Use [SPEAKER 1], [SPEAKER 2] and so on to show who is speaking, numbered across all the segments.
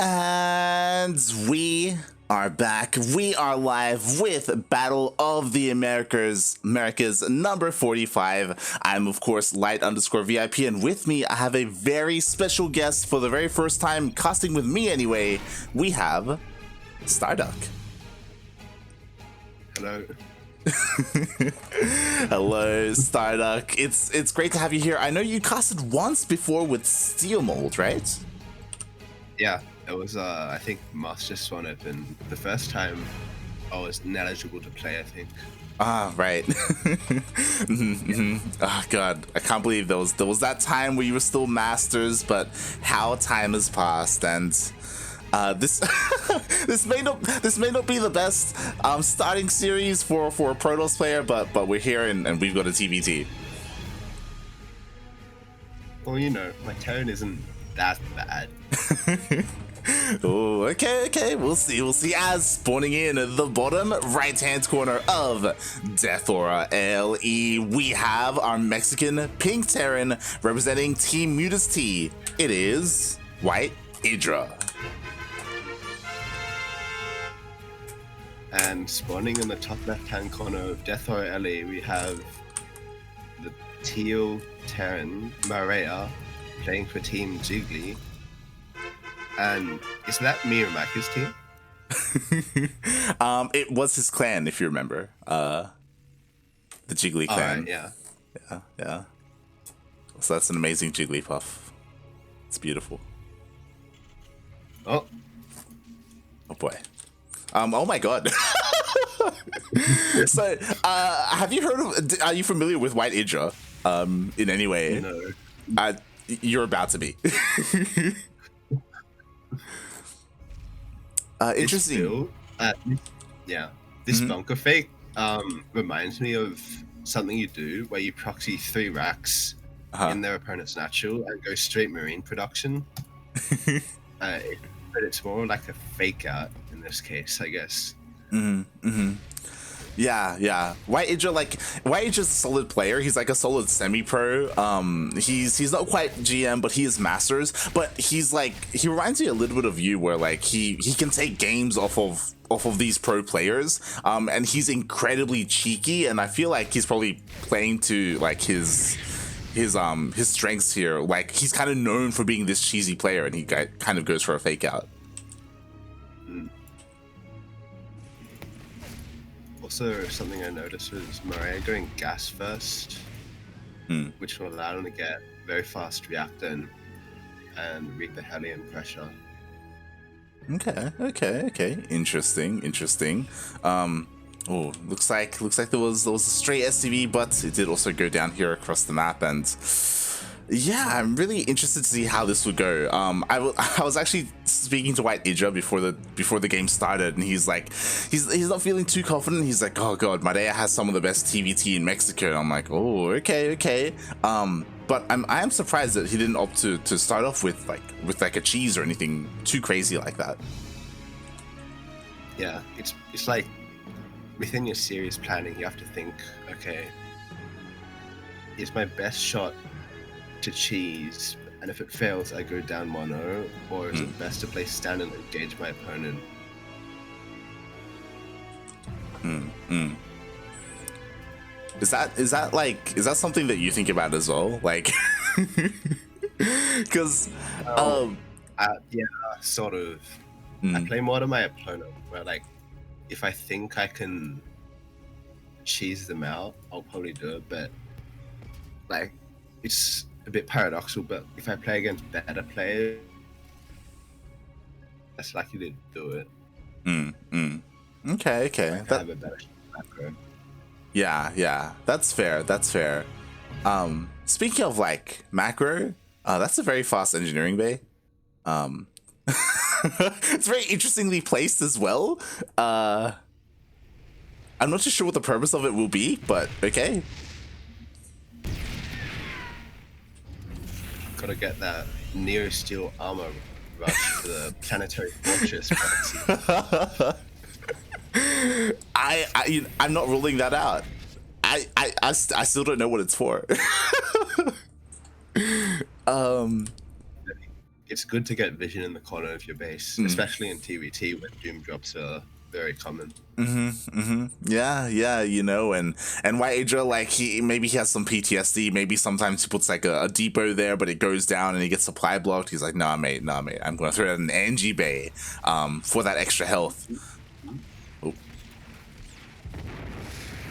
[SPEAKER 1] And we are back. We are live with Battle of the Americas number 45. I'm, of course, Light_VIP, and with me, I have a very special guest for the very first time, casting with me anyway. We have StarDuck.
[SPEAKER 2] Hello.
[SPEAKER 1] Hello, StarDuck. It's great to have you here. I know you casted once before with Steel Mold, right?
[SPEAKER 2] Yeah, it was, I think, Master Swan Open. The first time I was ineligible to play, I think.
[SPEAKER 1] Ah, right. Oh, God. I can't believe there was that time where you were still Masters, but how time has passed, and this this may not be the best starting series for a Protoss player, but we're here and we've got a TvT.
[SPEAKER 2] Well, you know, my tone isn't that bad.
[SPEAKER 1] Oh, okay. We'll see. As spawning in at the bottom right-hand corner of Death Aura LE, we have our Mexican Pink Terran representing Team Mutas T. It is WhiteIdra.
[SPEAKER 2] And spawning in the top left-hand corner of Death Aura LE, we have the Teal Terran Marea playing for Team Jiggly. And is that Miramaka's team?
[SPEAKER 1] It was his clan, if you remember. The Jiggly clan.
[SPEAKER 2] Yeah.
[SPEAKER 1] Yeah. So that's an amazing Jigglypuff. It's beautiful.
[SPEAKER 2] Oh
[SPEAKER 1] boy. Oh my God. So, have you heard of? Are you familiar with WhiteIdra? In any way?
[SPEAKER 2] No.
[SPEAKER 1] You're about to be. Interesting.
[SPEAKER 2] This bunker fake reminds me of something you do where you proxy 3 racks in their opponent's natural and go straight marine production. But it's more like a fake out in this case, I guess.
[SPEAKER 1] Yeah. WhiteIdra's a solid player. He's like a solid semi-pro. He's not quite GM, but he is Masters. But he reminds me a little bit of you, where like he can take games off of these pro players. And he's incredibly cheeky, and I feel like he's probably playing to like his strengths here. Like, he's kind of known for being this cheesy player, and he kind of goes for a fake out.
[SPEAKER 2] Also, something I noticed was Marea going gas first, which will allow him to get very fast reactor and read the Hellion pressure.
[SPEAKER 1] Okay. Interesting. Oh, looks like there was a stray SCV, but it did also go down here across the map, and yeah, I'm really interested to see how this would go. I was actually speaking to WhiteIdra before the game started, and he's like, he's not feeling too confident. He's like, oh God, Marea has some of the best TvT in Mexico. And I'm like, oh, okay. But I am surprised that he didn't opt to start off with like a cheese or anything too crazy like that.
[SPEAKER 2] Yeah, it's like within your series planning, you have to think, okay, is my best shot to cheese, and if it fails, I go down 1-0, or is it best to play stand and engage my opponent?
[SPEAKER 1] Is that something that you think about as well? Like, because
[SPEAKER 2] yeah, sort of. I play more to my opponent, where like, if I think I can cheese them out, I'll probably do it. But like, it's a bit paradoxical. But if I play against better players, less likely to do it.
[SPEAKER 1] Okay.
[SPEAKER 2] Like, I have a better macro.
[SPEAKER 1] Yeah, that's fair. Speaking of like macro, that's a very fast engineering bay. It's very interestingly placed as well. I'm not too sure what the purpose of it will be, but okay.
[SPEAKER 2] Gotta get that Neo Steel armor rush to the planetary fortress.
[SPEAKER 1] I'm not ruling that out. I still don't know what it's for.
[SPEAKER 2] it's good to get vision in the corner of your base, especially in TvT where doom drops are very common.
[SPEAKER 1] Yeah, you know, and WhiteIdra, like maybe he has some PTSD. Maybe sometimes he puts like a depot there, but it goes down and he gets supply blocked. He's like, nah, mate, I'm gonna throw it in an Angie Bay, for that extra health. Oh.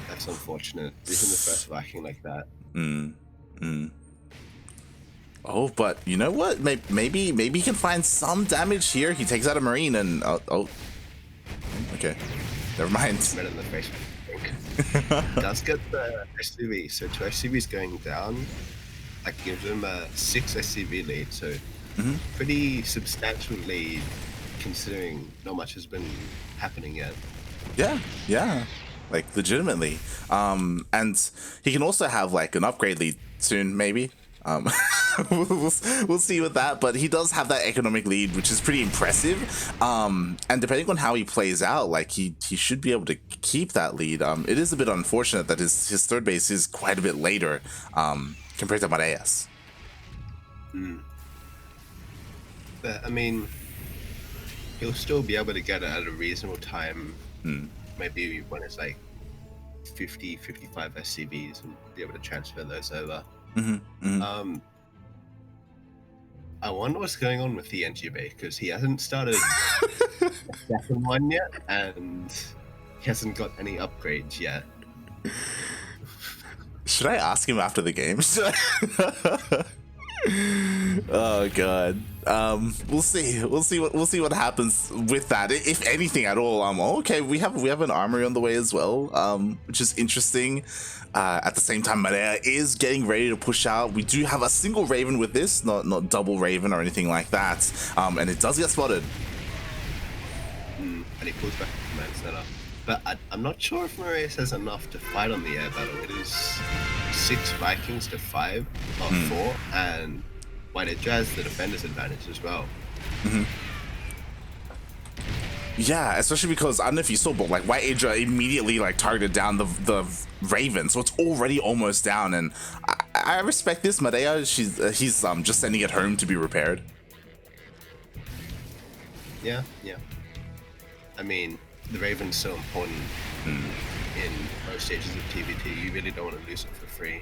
[SPEAKER 2] That's unfortunate. Even the first Viking like that.
[SPEAKER 1] Oh, but you know what? Maybe he can find some damage here. He takes out a Marine and oh. Okay. Never mind.
[SPEAKER 2] Right in the face, I think. Does get the SCV, so 2 SCVs going down, that gives him a 6 SCV lead, so pretty substantial lead considering not much has been happening yet.
[SPEAKER 1] Yeah, like legitimately. And he can also have like an upgrade lead soon, maybe. We'll see with that, but he does have that economic lead, which is pretty impressive. And depending on how he plays out, like he should be able to keep that lead. It is a bit unfortunate that his third base is quite a bit later, compared to Marea's.
[SPEAKER 2] But I mean, he'll still be able to get it at a reasonable time. Maybe when it's like 50, 55 SCVs and be able to transfer those over. I wonder what's going on with the NG Bay, because he hasn't started the second one yet, and he hasn't got any upgrades yet.
[SPEAKER 1] Should I ask him after the game? Oh god. We'll see what happens with that, if anything at all. Okay, we have an armory on the way as well, which is interesting. At the same time, Marea is getting ready to push out. We do have a single Raven with this, not double Raven or anything like that. And it does get spotted.
[SPEAKER 2] And he pulls back the command center. But I'm not sure if Marea has enough to fight on the air battle. It is 6 Vikings to 5, not 4, and WhiteIdra has the defender's advantage as well.
[SPEAKER 1] Yeah, especially because I don't know if you saw, but like WhiteIdra immediately like targeted down the Raven, so it's already almost down. And I respect this. Marea, he's just sending it home to be repaired.
[SPEAKER 2] Yeah. I mean, the Raven's so important in most stages of TvT. You really don't want to lose it for free.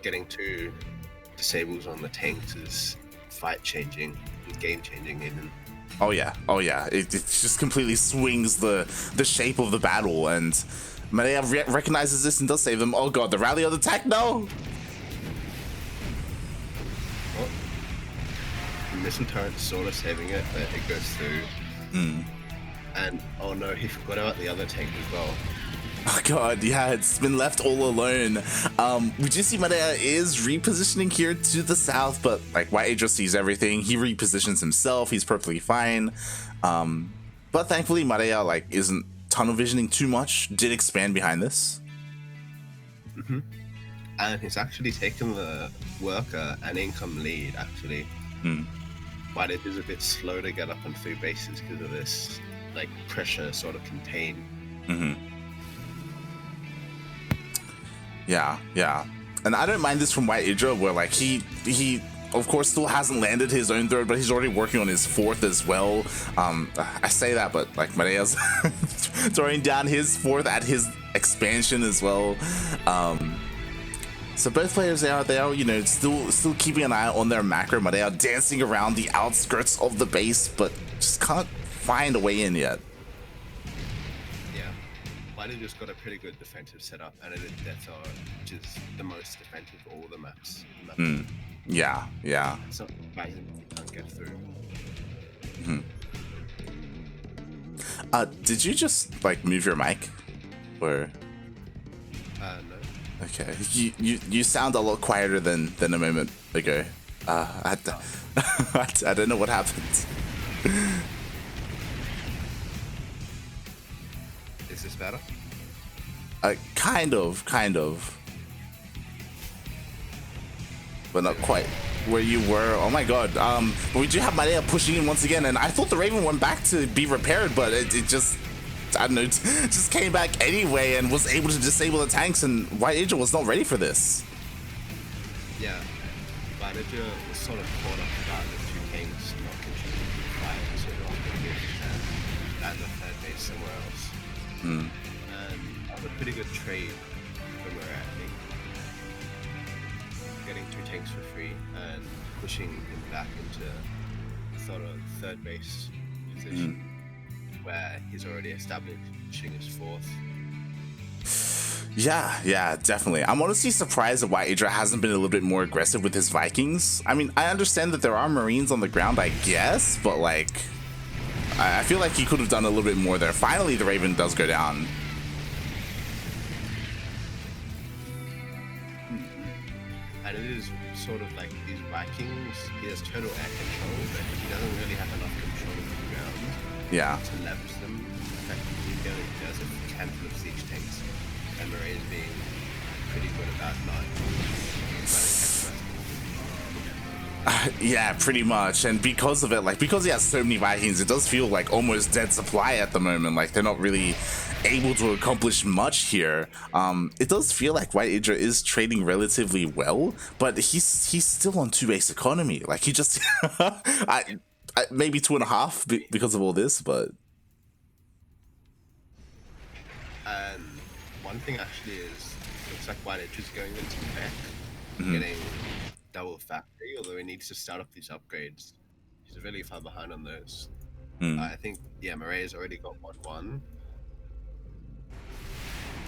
[SPEAKER 2] Getting 2 disables on the tanks is fight changing, game changing even.
[SPEAKER 1] Oh yeah. It just completely swings the shape of the battle, and Marea recognizes this and does save them. Oh god, the rally on the attack, no!
[SPEAKER 2] Oh. Missile turret sort of saving it, but it goes through. And oh no, he forgot about the other tank as well.
[SPEAKER 1] Oh god, yeah, it's been left all alone. We do see Marea is repositioning here to the south, but like WhiteIdra sees everything. He repositions himself. He's perfectly fine. But thankfully, Marea like isn't tunnel visioning too much. Did expand behind this.
[SPEAKER 2] And he's actually taken the worker and income lead actually. But it is a bit slow to get up on 3 bases because of this like pressure sort of contained.
[SPEAKER 1] Yeah. And I don't mind this from WhiteIdra, where like he of course still hasn't landed his own 3rd, but he's already working on his 4th as well. I say that, but like Marea's throwing down his 4th at his expansion as well. So both players they are, you know, still keeping an eye on their macro. Marea dancing around the outskirts of the base, but just can't find a way in yet.
[SPEAKER 2] WhiteIdra's got a pretty good defensive setup, and it is Death Hour, which is the most defensive of all the maps.
[SPEAKER 1] Yeah.
[SPEAKER 2] It's not surprising you can't get through.
[SPEAKER 1] Did you just like move your mic, or?
[SPEAKER 2] No.
[SPEAKER 1] Okay, you sound a lot quieter than a moment ago. I don't know what happened.
[SPEAKER 2] Is this better?
[SPEAKER 1] Kind of. But not quite where you were. Oh my god. But we do have Marea pushing in once again, and I thought the Raven went back to be repaired, but it just, I don't know, just came back anyway and was able to disable the tanks, and WhiteIdra was not ready for this.
[SPEAKER 2] Yeah. But WhiteIdra was sort of caught off guard with two kings not contributing to the fight, so they're off the field at the third base somewhere else. And that was a pretty good trade for Marea, I think. Getting two tanks for free and pushing him back into sort of third base position where he's already establishing his fourth.
[SPEAKER 1] Yeah, definitely. I'm honestly surprised that WhiteIdra hasn't been a little bit more aggressive with his Vikings. I mean, I understand that there are Marines on the ground, I guess, but like, I feel like he could have done a little bit more there. Finally, the Raven does go down.
[SPEAKER 2] And it is sort of like these Vikings, he has total air control, but he doesn't really have enough control of the ground to leverage them effectively. He only does a handful of siege tanks, and Marea is being pretty good about not running extra.
[SPEAKER 1] Yeah, pretty much. And because of it, like, because he has so many Vikings, it does feel like almost dead supply at the moment. Like, they're not really able to accomplish much here. It does feel like WhiteIdra is trading relatively well, but he's still on 2 base economy. Like, he just maybe 2.5 because of all this, but
[SPEAKER 2] and one thing actually is, looks like WhiteIdra's going into mech, getting double factory, although he needs to start up these upgrades. He's really far behind on those. I think, yeah, Marea's already got 1-1.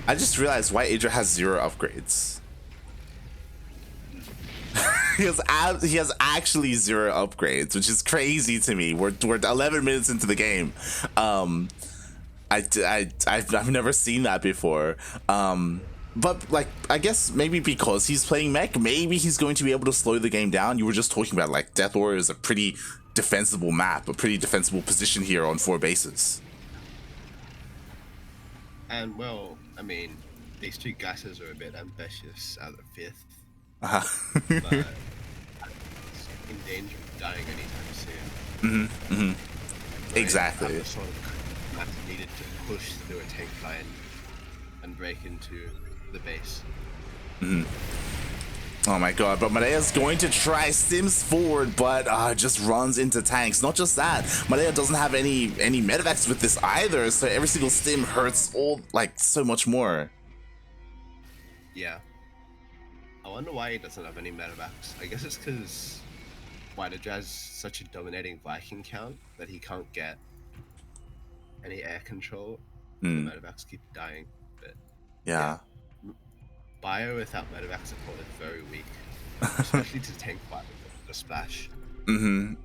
[SPEAKER 1] I just realized WhiteIdra has 0 upgrades. he has actually 0 upgrades, which is crazy to me. We're 11 minutes into the game. I've never seen that before. But like, I guess maybe because he's playing mech, maybe he's going to be able to slow the game down. You were just talking about like Death Warrior is a pretty defensible map, a pretty defensible position here on 4 bases.
[SPEAKER 2] And well, I mean, these 2 gases are a bit ambitious at the 5th. But it's in danger of dying anytime soon.
[SPEAKER 1] Exactly.
[SPEAKER 2] The sort of map needed to push through a tank line and break into the base.
[SPEAKER 1] Oh my god, but Marea's going to try stims forward, but just runs into tanks. Not just that, Marea doesn't have any medevacs with this either, so every single stim hurts all like so much more.
[SPEAKER 2] Yeah. I wonder why he doesn't have any medevacs. I guess it's because WhiteIdra has such a dominating Viking count that he can't get any air control. The medevacs keep dying. But
[SPEAKER 1] yeah.
[SPEAKER 2] Bio without medevac support is very weak, especially to tank fight with the splash.
[SPEAKER 1] And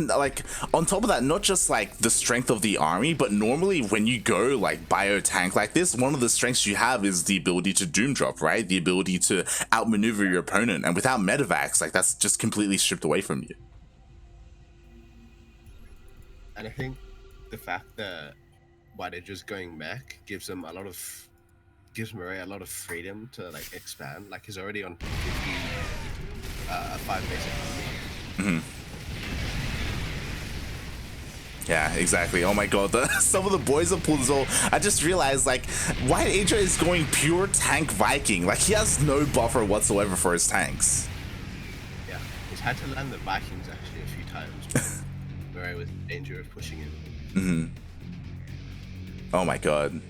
[SPEAKER 1] like on top of that, not just like the strength of the army, but normally when you go like bio tank like this, one of the strengths you have is the ability to doom drop, right? The ability to outmaneuver your opponent, and without medevacs, like that's just completely stripped away from you.
[SPEAKER 2] And I think the fact that WhiteIdra's going mech gives Marea a lot of freedom to like expand. Like he's already on 5 basic.
[SPEAKER 1] Yeah, exactly. Oh my god, some of the boys are pulled as well. I just realized like WhiteIdra is going pure tank Viking. Like he has no buffer whatsoever for his tanks.
[SPEAKER 2] Yeah, he's had to land the Vikings actually a few times where I was in danger of pushing him.
[SPEAKER 1] Oh my god.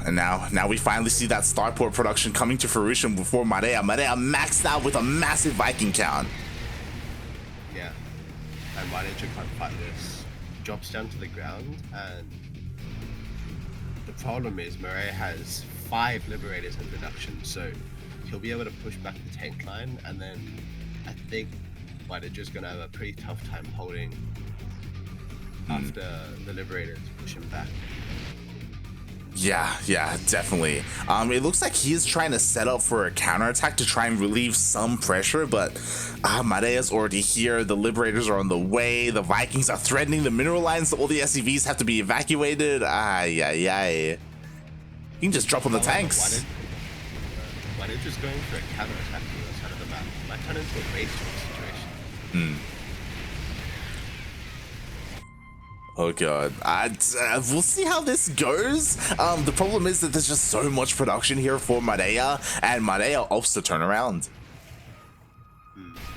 [SPEAKER 1] And now we finally see that starport production coming to fruition before Marea. Marea maxed out with a massive Viking count.
[SPEAKER 2] Yeah, and WhiteIdra can't fight this. Drops down to the ground, and the problem is Marea has 5 Liberators in production, so he'll be able to push back the tank line, and then I think WhiteIdra's gonna have a pretty tough time holding after the Liberators push him back.
[SPEAKER 1] Yeah, definitely. It looks like he is trying to set up for a counterattack to try and relieve some pressure, but Marea's already here. The Liberators are on the way. The Vikings are threatening the mineral lines, so all the SCVs have to be evacuated. You can just drop on the tanks.
[SPEAKER 2] WhiteIdra's going for a counterattack to the side of the map. Might turn into a base situation.
[SPEAKER 1] Oh god, we'll see how this goes. The problem is that there's just so much production here for Marea, and Marea opts to turn around.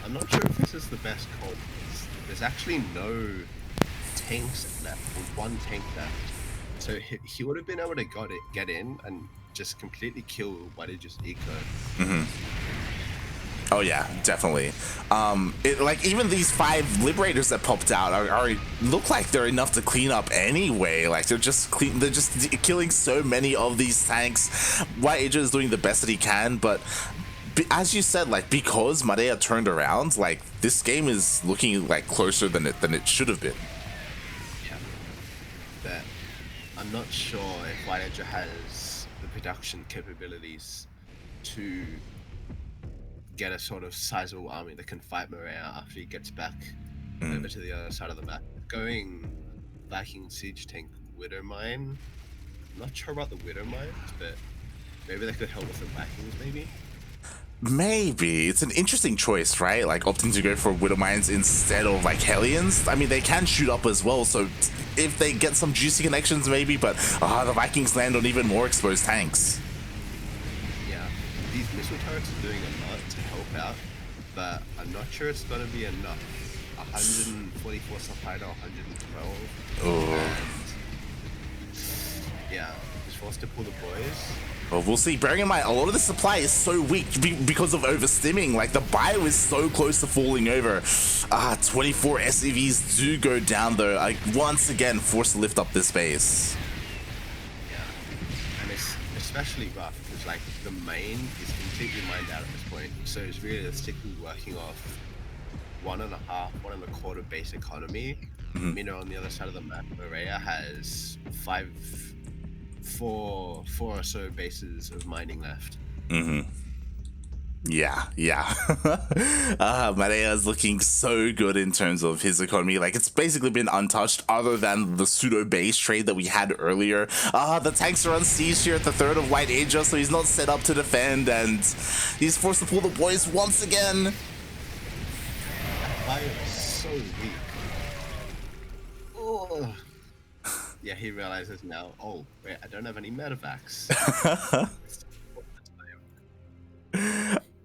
[SPEAKER 2] I'm not sure if this is the best call. There's actually no tanks left, or one tank left. So he would have been able to get in and just completely kill WhiteIdra's eco.
[SPEAKER 1] Oh yeah, definitely. Like even these 5 liberators that popped out are look like they're enough to clean up anyway. Like they're just killing so many of these tanks. WhiteIdra is doing the best that he can, but as you said, like because Marea turned around, like this game is looking like closer than it should have been.
[SPEAKER 2] Yeah, but I'm not sure if WhiteIdra has the production capabilities to get a sort of sizable army that can fight Marea after he gets back over to the other side of the map. Going Viking siege tank Widowmine. I'm not sure about the Widowmines, but maybe they could help with the Vikings, maybe?
[SPEAKER 1] Maybe. It's an interesting choice, right? Like opting to go for Widowmines instead of like Hellions. I mean, they can shoot up as well, so if they get some juicy connections, maybe, but the Vikings land on even more exposed tanks.
[SPEAKER 2] Yeah, these missile turrets are doing a lot to help out, but I'm not sure it's going to be enough. 144 supply to 112.
[SPEAKER 1] Oh.
[SPEAKER 2] And yeah, just forced to pull the boys.
[SPEAKER 1] Well, we'll see. Bearing in mind, a lot of the supply is so weak because of overstimming. Like, the bio is so close to falling over. 24 SCVs do go down, though. Once again, forced to lift up this base.
[SPEAKER 2] Yeah, and it's especially rough because, like, the main is completely mined out at this point. So it's realistically working off 1.5, 1.25 base economy. Meanwhile, on the other side of the map, Marea has 4 or so bases of mining left.
[SPEAKER 1] Yeah. Marea is looking so good in terms of his economy. Like, it's basically been untouched other than the pseudo base trade that we had earlier. The tanks are on siege here at the 3rd of WhiteIdra, so he's not set up to defend, and he's forced to pull the boys once again.
[SPEAKER 2] That fire is so weak. Oh. Yeah, he realizes now, oh, wait, I don't have any medevacs.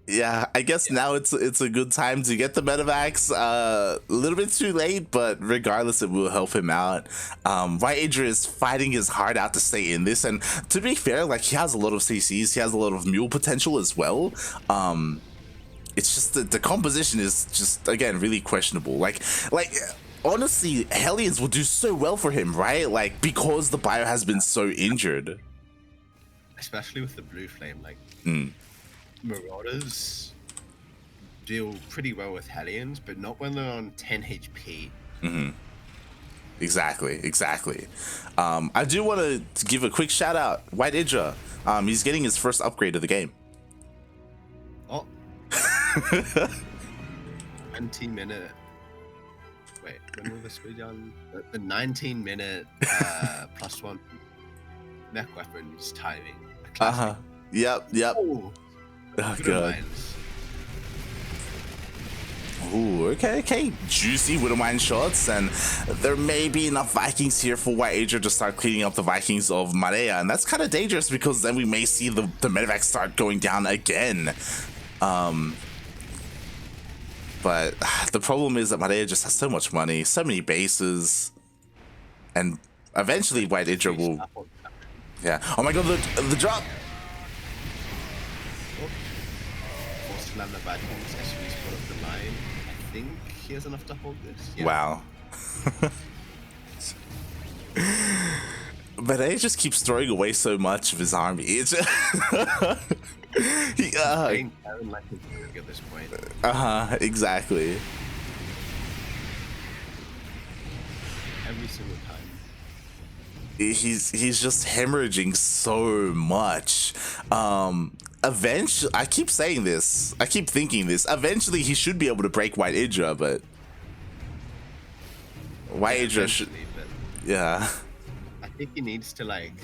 [SPEAKER 1] Yeah, I guess now it's a good time to get the medevacs. A little bit too late, but regardless, it will help him out. WhiteIdra is fighting his heart out to stay in this, and to be fair, like, he has a lot of CCs, he has a lot of mule potential as well. It's just the composition is just, again, really questionable. Like honestly, Hellions would do so well for him, right? Like, because the bio has been so injured.
[SPEAKER 2] Especially with the blue flame, like, Marauders deal pretty well with Hellions, but not when they're on 10 HP.
[SPEAKER 1] Exactly. I do want to give a quick shout out. WhiteIdra, he's getting his first upgrade of the game.
[SPEAKER 2] Oh. 20-minute. Wait, when will this be done? The 19-minute +1 mech weapons timing.
[SPEAKER 1] Yep. Oh, God. Ooh, okay. Juicy Widowmine shots, and there may be enough Vikings here for WhiteIdra to start cleaning up the Vikings of Marea, and that's kind of dangerous because then we may see the medevac start going down again. But the problem is that Marea just has so much money, so many bases, and eventually WhiteIdra will... Yeah. Oh my god, the drop!
[SPEAKER 2] Forced to land the Vikings, SUV's put up the line. I think he has enough to hold this. Yeah.
[SPEAKER 1] Wow. But he just keeps throwing away so much of his army. It's just
[SPEAKER 2] playing Aaron like a jerk at this point.
[SPEAKER 1] Exactly.
[SPEAKER 2] Every single time.
[SPEAKER 1] He's just hemorrhaging so much. Eventually, I keep saying this. I keep thinking this. Eventually, he should be able to break WhiteIdra, but WhiteIdra should. Yeah.
[SPEAKER 2] I think he needs to like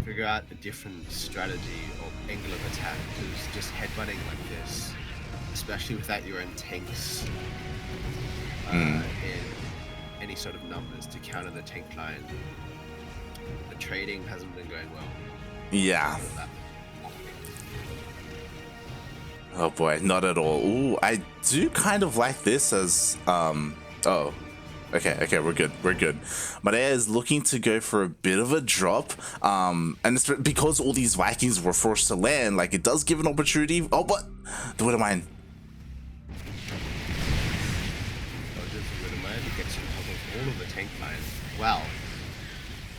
[SPEAKER 2] figure out a different strategy or angle of attack, because just headbutting like this, especially without your own tanks in any any sort of numbers to counter the tank line. The trading hasn't been going well.
[SPEAKER 1] Yeah. Oh boy, not at all. Ooh, I do kind of like this as oh. Okay, we're good. Marea is looking to go for a bit of a drop, and it's because all these Vikings were forced to land. Like, it does give an opportunity. Oh, but the Widowmine.
[SPEAKER 2] Gets on top of all of the tank line. Wow,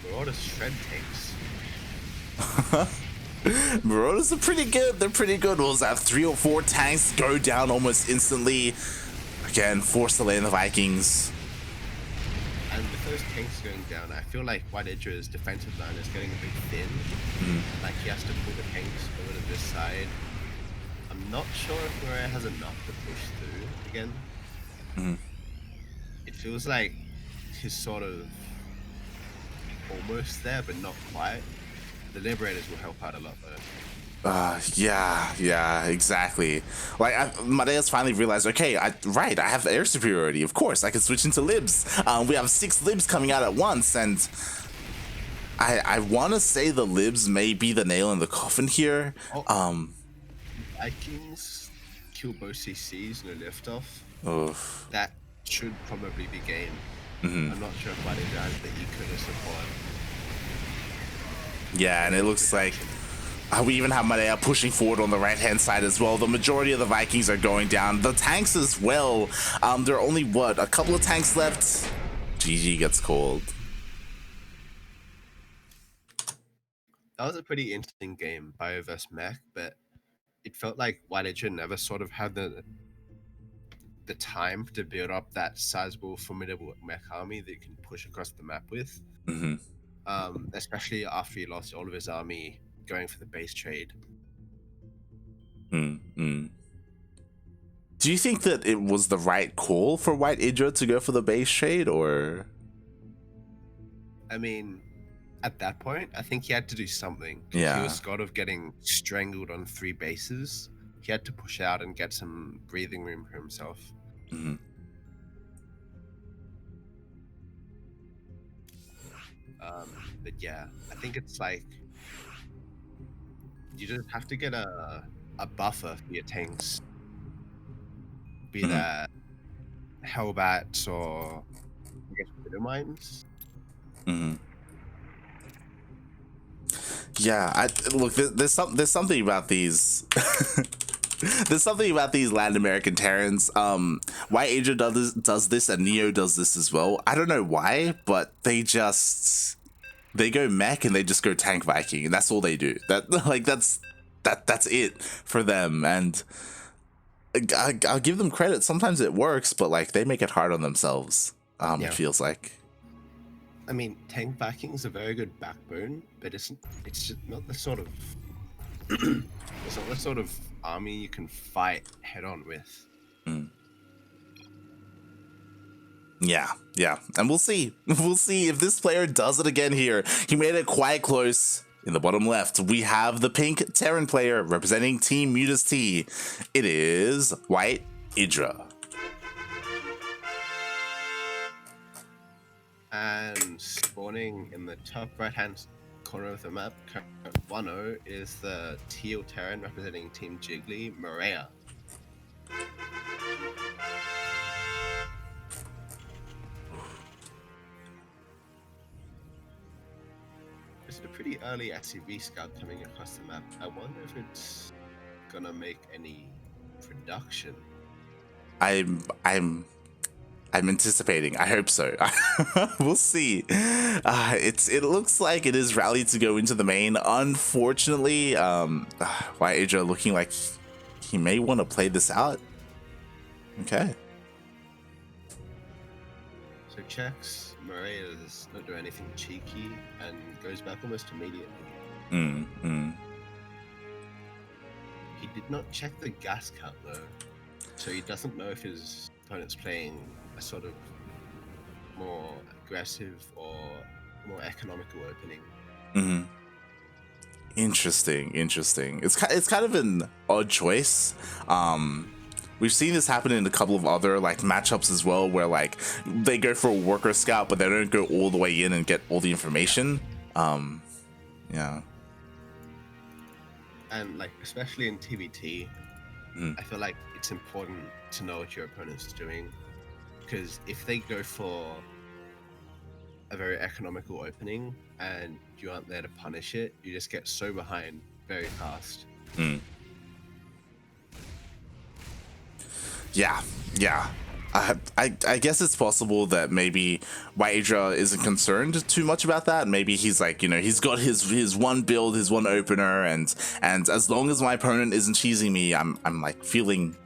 [SPEAKER 2] Marauders shred tanks.
[SPEAKER 1] Marauders are pretty good. They're pretty good. We'll have 3 or 4 tanks go down almost instantly. Again, forced to land the Vikings.
[SPEAKER 2] And with those tanks going down, I feel like WhiteIdra's defensive line is getting a bit thin. Like, he has to pull the tanks over to this side. I'm not sure if Marea has enough to push through again. It feels like he's sort of almost there, but not quite. The Liberators will help out a lot though.
[SPEAKER 1] Yeah, exactly. Like, Marea's finally realized, okay, I have air superiority. Of course, I can switch into libs. We have 6 libs coming out at once, and I want to say the libs may be the nail in the coffin here.
[SPEAKER 2] Vikings kill both CCs, no liftoff.
[SPEAKER 1] Oof.
[SPEAKER 2] That should probably be game. I'm not sure if WhiteIdra has the eco to support.
[SPEAKER 1] Yeah, and it looks like we even have Marea pushing forward on the right-hand side as well. The majority of the Vikings are going down. The tanks as well. There are only, a couple of tanks left. GG gets called.
[SPEAKER 2] That was a pretty interesting game, Bio vs Mech, but it felt like WhiteIdra never sort of had the time to build up that sizable, formidable mech army that you can push across the map with. Especially after he lost all of his army going for the base trade.
[SPEAKER 1] Do you think that it was the right call for WhiteIdra to go for the base trade, or?
[SPEAKER 2] I mean, at that point, I think he had to do something.
[SPEAKER 1] Yeah.
[SPEAKER 2] He was sort of getting strangled on 3 bases. He had to push out and get some breathing room for himself. But yeah, I think it's like you just have to get a buffer for your tanks, be that Hellbats or I guess Widowmines.
[SPEAKER 1] Yeah, look. There's something about these. There's something about these Latin American Terrans. WhiteIdra does this, and Neo does this as well. I don't know why, but they go mech and they just go tank Viking, and that's all they do. That's it for them. And I'll give them credit. Sometimes it works, but like they make it hard on themselves. It feels like.
[SPEAKER 2] I mean, tank Viking's a very good backbone, but it's just not the sort of it's not the sort of army you can fight head on with.
[SPEAKER 1] Yeah, and we'll see if this player does it again here. He made it quite close. In the bottom left, we have the pink Terran player representing Team Mutas T. It is WhiteIdra.
[SPEAKER 2] And spawning in the top right-hand corner of the map, 1-0, is the teal Terran representing Team Jiggly, Marea. This is a pretty early SCV scout coming across the map. I wonder if it's gonna make any production.
[SPEAKER 1] I'm anticipating. I hope so. We'll see. It looks like it is rallied to go into the main. Unfortunately, WhiteIdra looking like he may want to play this out. Okay.
[SPEAKER 2] So checks, Marea does not do anything cheeky and goes back almost immediately. He did not check the gas cut though, so he doesn't know if his opponent's playing a sort of more aggressive or more economical opening.
[SPEAKER 1] Interesting. It's kind of an odd choice. We've seen this happen in a couple of other like matchups as well, where like they go for a worker scout, but they don't go all the way in and get all the information. Yeah.
[SPEAKER 2] And like especially in TvT, I feel like it's important to know what your opponent's doing, because if they go for a very economical opening and you aren't there to punish it, you just get so behind very fast.
[SPEAKER 1] Yeah. I guess it's possible that maybe WhiteIdra isn't concerned too much about that. Maybe he's like, you know, he's got his one build, his one opener, and as long as my opponent isn't cheesing me, I'm like feeling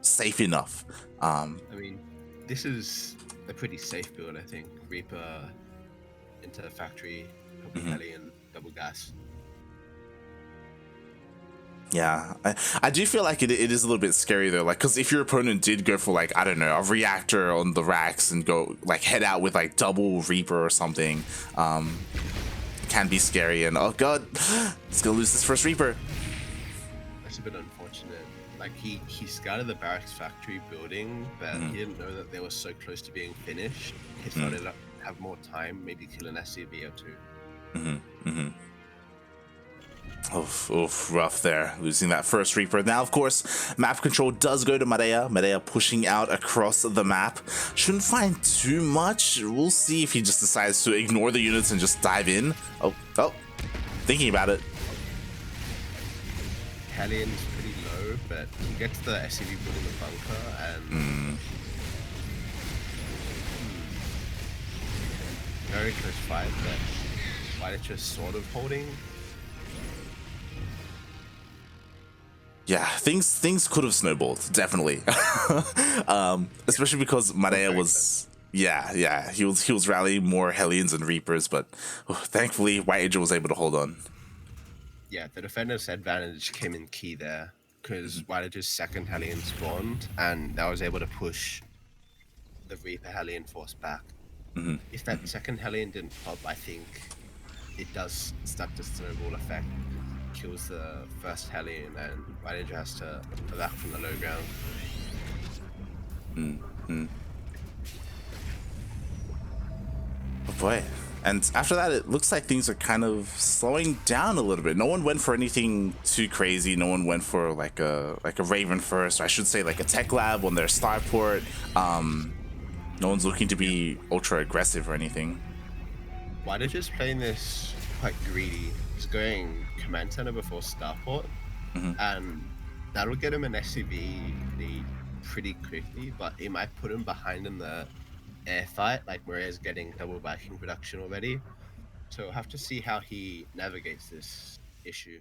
[SPEAKER 1] safe enough.
[SPEAKER 2] I mean, this is a pretty safe build, I think. Reaper into the factory, double Heli and double gas.
[SPEAKER 1] Yeah, I do feel like it is a little bit scary though, like, because if your opponent did go for like, I don't know, a reactor on the racks and go like head out with like double Reaper or something, it can be scary. And oh god, it's gonna lose this first Reaper.
[SPEAKER 2] That's a bit unfortunate. Like he scouted the barracks factory building, but he didn't know that they were so close to being finished. He thought it'd have more time, maybe kill an SCV or two.
[SPEAKER 1] Oof, rough there, losing that first Reaper. Now, of course, map control does go to Marea. Marea pushing out across the map. Shouldn't find too much. We'll see if he just decides to ignore the units and just dive in. Oh, thinking about it.
[SPEAKER 2] Hellion's pretty low, but he gets the SCV put in the bunker and... Very close fight, but WhiteIdra sort of holding.
[SPEAKER 1] Yeah, things could have snowballed, definitely. Especially because Marea was, yeah, he was rallying more Hellions and Reapers, but thankfully WhiteIdra was able to hold on.
[SPEAKER 2] Yeah, the defender's advantage came in key there, because WhiteIdra's second Hellion spawned, and that was able to push the Reaper Hellion force back. If that second Hellion didn't pop, I think it does start the snowball effect. Kills the first Hellion and WhiteIdra has to go back from the low ground.
[SPEAKER 1] Oh boy. And after that, it looks like things are kind of slowing down a little bit. No one went for anything too crazy. No one went for like a Raven first, or I should say like a tech lab on their starport. No one's looking to be ultra aggressive or anything.
[SPEAKER 2] WhiteIdra's playing this quite greedy. He's going command center before starport, and that'll get him an SCV lead pretty quickly, but it might put him behind in the air fight. Like Marea's getting double Viking production already, so we'll have to see how he navigates this issue.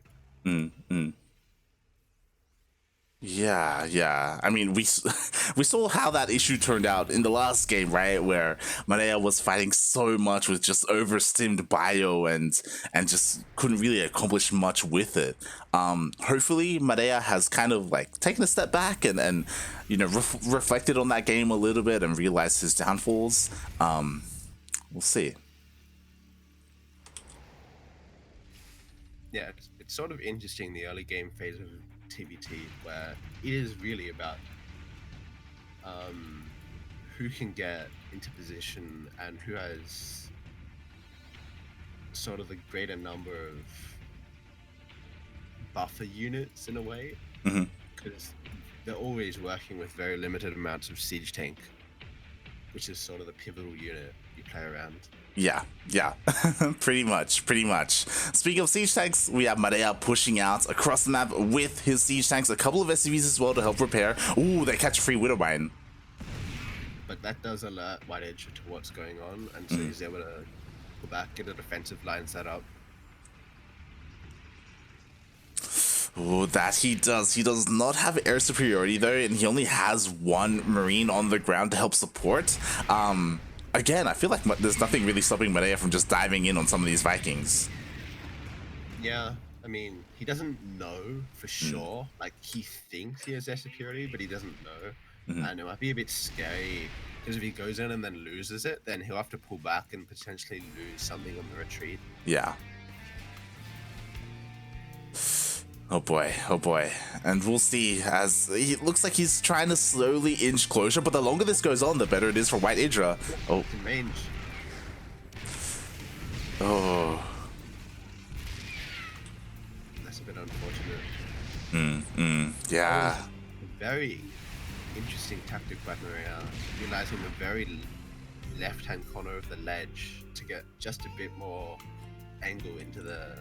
[SPEAKER 1] Yeah. I mean, we saw how that issue turned out in the last game, right? Where Marea was fighting so much with just overstimmed bio and just couldn't really accomplish much with it. Hopefully, Marea has kind of like taken a step back and you know reflected on that game a little bit and realized his downfalls. We'll see.
[SPEAKER 2] Yeah, it's sort of interesting, the early game phase of TvT, where it is really about who can get into position and who has sort of the greater number of buffer units in a way, because they're always working with very limited amounts of siege tank, which is sort of the pivotal unit you play around.
[SPEAKER 1] Yeah, pretty much. Speaking of siege tanks, we have Marea pushing out across the map with his siege tanks, a couple of SCVs as well to help repair. Ooh, they catch a free Widowmine.
[SPEAKER 2] But that does alert WhiteIdra to what's going on, and so he's able to go back, get a defensive line set up.
[SPEAKER 1] Oh, that he does. He does not have air superiority though, and he only has one Marine on the ground to help support. Again, I feel like there's nothing really stopping Marea from just diving in on some of these Vikings.
[SPEAKER 2] Yeah, I mean, he doesn't know for sure. Like, he thinks he has air security, but he doesn't know. And it might be a bit scary, because if he goes in and then loses it, then he'll have to pull back and potentially lose something on the retreat.
[SPEAKER 1] Yeah. Oh boy, oh boy. And we'll see, as it looks like he's trying to slowly inch closer, but the longer this goes on, the better it is for WhiteIdra. Oh.
[SPEAKER 2] In range.
[SPEAKER 1] Oh.
[SPEAKER 2] That's a bit unfortunate.
[SPEAKER 1] Yeah.
[SPEAKER 2] Very interesting tactic by Marea, utilizing the very left-hand corner of the ledge to get just a bit more angle into the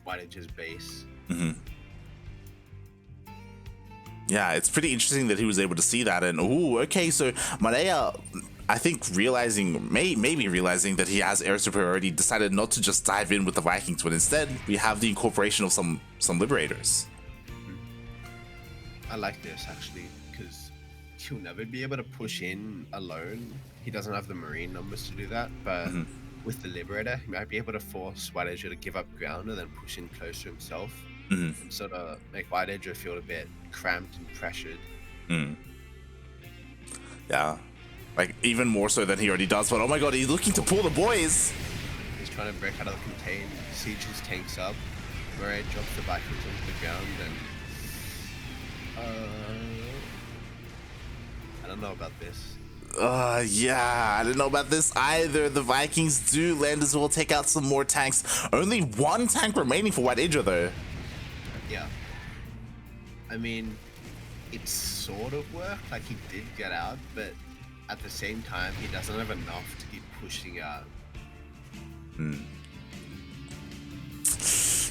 [SPEAKER 2] WhiteIdra's base.
[SPEAKER 1] Yeah, it's pretty interesting that he was able to see that. And ooh, okay, so Marea, I think maybe realizing that he has air superiority, decided not to just dive in with the Vikings, but instead we have the incorporation of some Liberators.
[SPEAKER 2] I like this actually, because he'll never be able to push in alone. He doesn't have the Marine numbers to do that, but with the Liberator, he might be able to force WhiteIdra to give up ground and then push in close to himself. And sort of make WhiteIdra feel a bit cramped and pressured.
[SPEAKER 1] Yeah, like even more so than he already does. But oh my god, he's looking to pull the boys.
[SPEAKER 2] He's trying to break out of the contain, siege his tanks up. Marea drops the Vikings onto the ground, and I don't know about this.
[SPEAKER 1] Yeah, I don't know about this either. The Vikings do land as well, take out some more tanks. Only one tank remaining for WhiteIdra though.
[SPEAKER 2] Yeah. I mean, it sort of worked, like he did get out, but at the same time, he doesn't have enough to keep pushing out.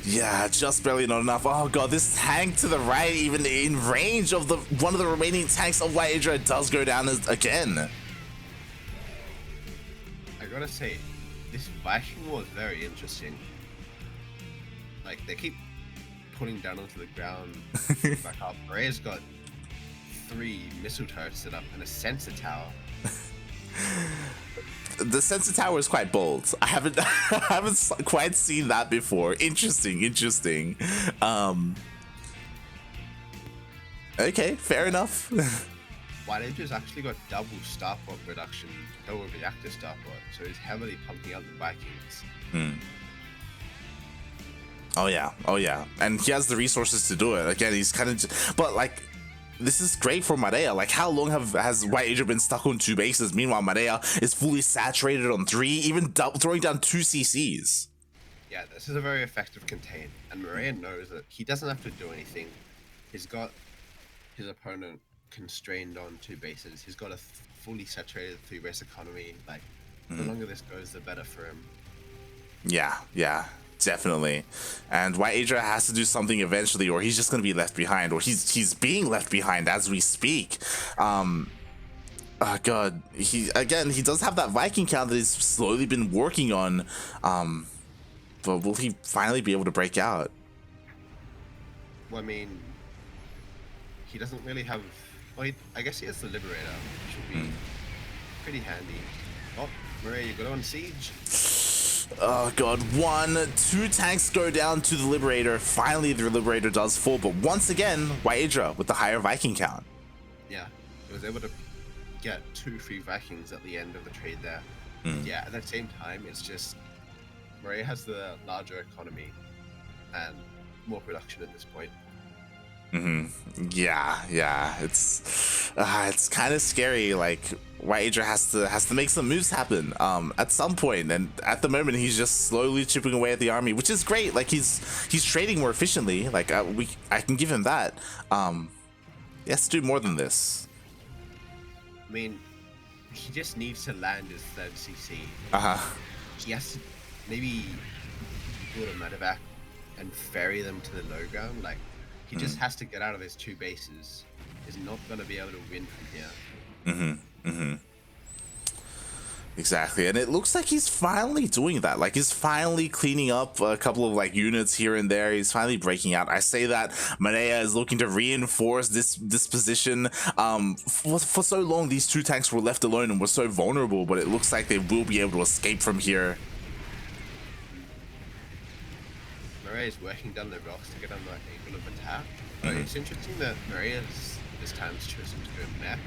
[SPEAKER 1] Yeah, just barely not enough. Oh god, this tank to the right, even in range of one of the remaining tanks of WhiteIdra, does go down again.
[SPEAKER 2] I gotta say, this Viking war is very interesting. Like, they keep putting down onto the ground back up. Marea's got 3 missile turrets set up and a sensor tower.
[SPEAKER 1] The sensor tower is quite bold. I haven't quite seen that before. Interesting. Okay, fair enough.
[SPEAKER 2] WhiteIdra's actually got double starport reduction, double reactor starport, so he's heavily pumping out the Vikings.
[SPEAKER 1] Oh yeah, and he has the resources to do it. Again, he's kind of, but like, this is great for Marea. Like, how long has WhiteIdra been stuck on 2 bases? Meanwhile, Marea is fully saturated on 3, even throwing down 2 CCs.
[SPEAKER 2] Yeah, this is a very effective contain, and Marea knows that he doesn't have to do anything. He's got his opponent constrained on 2 bases. He's got a fully saturated 3-base economy. Like, the longer this goes, the better for him.
[SPEAKER 1] Yeah. Definitely. And WhiteIdra has to do something eventually, or he's just going to be left behind, or he's being left behind as we speak. Oh god, he does have that Viking count that he's slowly been working on, but will he finally be able to break out?
[SPEAKER 2] Well, I mean, he doesn't really have, well, I guess he has the Liberator, which should be pretty handy. Oh, Marea, you got on siege.
[SPEAKER 1] Oh god, 2 tanks go down to the Liberator. Finally, the Liberator does fall, but once again, WhiteIdra with the higher Viking count.
[SPEAKER 2] Yeah, he was able to get 2 free Vikings at the end of the trade there. Yeah, at the same time, it's just Marea has the larger economy and more production at this point.
[SPEAKER 1] Yeah, it's kind of scary. Like, WhiteIdra has to make some moves happen at some point, and at the moment he's just slowly chipping away at the army, which is great. Like, he's trading more efficiently. Like, I can give him that. He has to do more than this.
[SPEAKER 2] I mean, he just needs to land his 3rd CC. He has to maybe build a medevac and ferry them to the low ground. Like, he just has to get out of his 2 bases. He's not going to be able to win from here.
[SPEAKER 1] Exactly, and it looks like he's finally doing that. Like, he's finally cleaning up a couple of like units here and there. He's finally breaking out. I say that Marea is looking to reinforce this position. For so long, these 2 tanks were left alone and were so vulnerable, but it looks like they will be able to escape from here.
[SPEAKER 2] Marea is working down the rocks to get on the angle of attack. But it's interesting that Marea this time has chosen to go mech,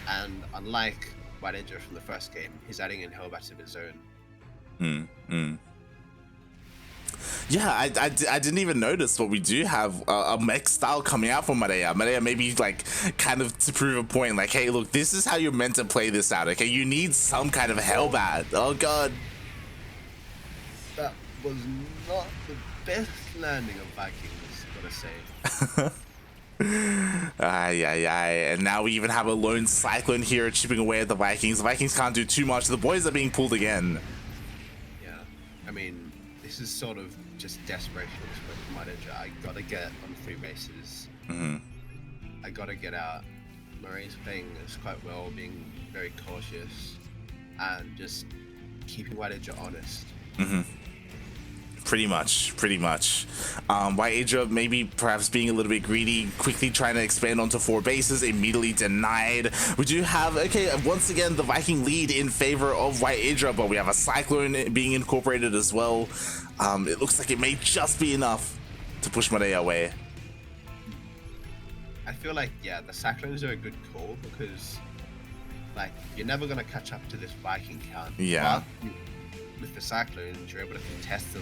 [SPEAKER 2] and unlike WhiteIdra from the first game, he's adding in Hellbats of his own.
[SPEAKER 1] Yeah, I didn't even notice, but we do have a mech style coming out from Marea. Marea maybe like kind of to prove a point, like, hey, look, this is how you're meant to play this out, okay? You need some kind of hellbat. Oh god.
[SPEAKER 2] That was not the best landing of Vikings, gotta say.
[SPEAKER 1] Ay, ay, ay. And now we even have a lone Cyclone here chipping away at the Vikings. The Vikings can't do too much. The boys are being pulled again.
[SPEAKER 2] Yeah, I mean, this is sort of just desperation with WhiteIdra. I gotta get on 3 bases. I gotta get out. Marea's playing this quite well, being very cautious, and just keeping WhiteIdra honest.
[SPEAKER 1] Pretty much. WhiteIdra maybe perhaps being a little bit greedy, quickly trying to expand onto 4 bases, immediately denied. We do have, okay, once again, the Viking lead in favor of WhiteIdra, but we have a Cyclone being incorporated as well. It looks like it may just be enough to push Marea away.
[SPEAKER 2] I feel like, yeah, the Cyclones are a good call because, like, you're never gonna catch up to this Viking count.
[SPEAKER 1] Yeah.
[SPEAKER 2] But with the Cyclones, you're able to contest the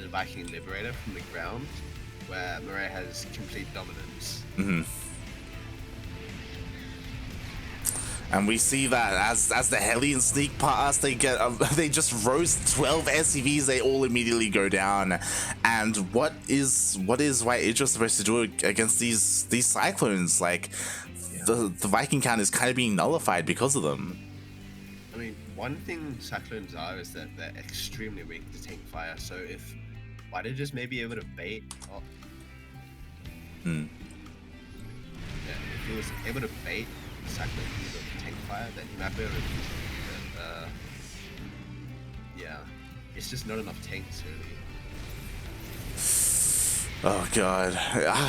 [SPEAKER 2] Viking Liberator from the ground, where Marea has complete dominance.
[SPEAKER 1] And we see that as the Hellions sneak past, they just roast 12 SCVs. They all immediately go down. And what is WhiteIdra supposed to do against these Cyclones? Like, the Viking count is kind of being nullified because of them.
[SPEAKER 2] I mean, one thing Cyclones are is that they're extremely weak to tank fire. So if WhiteIdra may be able to bait, yeah, if he was able to bait Cyclones with tank fire, then he might be able to use it. But yeah, it's just not enough tanks really.
[SPEAKER 1] Oh god,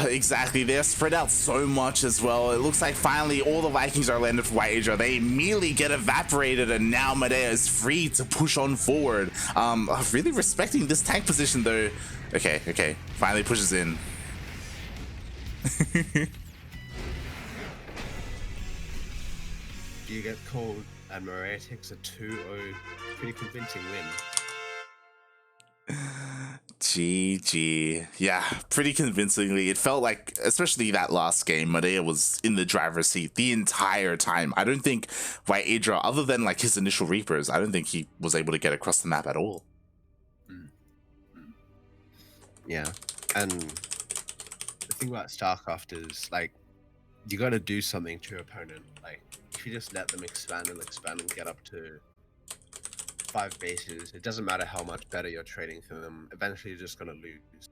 [SPEAKER 1] exactly. They're spread out so much as well. It looks like finally all the Vikings are landed for WhiteIdra. They immediately get evaporated, and now Marea is free to push on forward. Really respecting this tank position though. Okay, finally pushes in.
[SPEAKER 2] You get called, and Marea takes a 2-0 pretty convincing win.
[SPEAKER 1] GG. Yeah, pretty convincingly. It felt like, especially that last game, Marea was in the driver's seat the entire time. I don't think WhiteIdra, other than like his initial Reapers, I don't think he was able to get across the map at all.
[SPEAKER 2] Yeah, and the thing about StarCraft is, like, you gotta do something to your opponent. Like, if you just let them expand and get up to 5 bases, it doesn't matter how much better you're trading for them, eventually you're just gonna lose.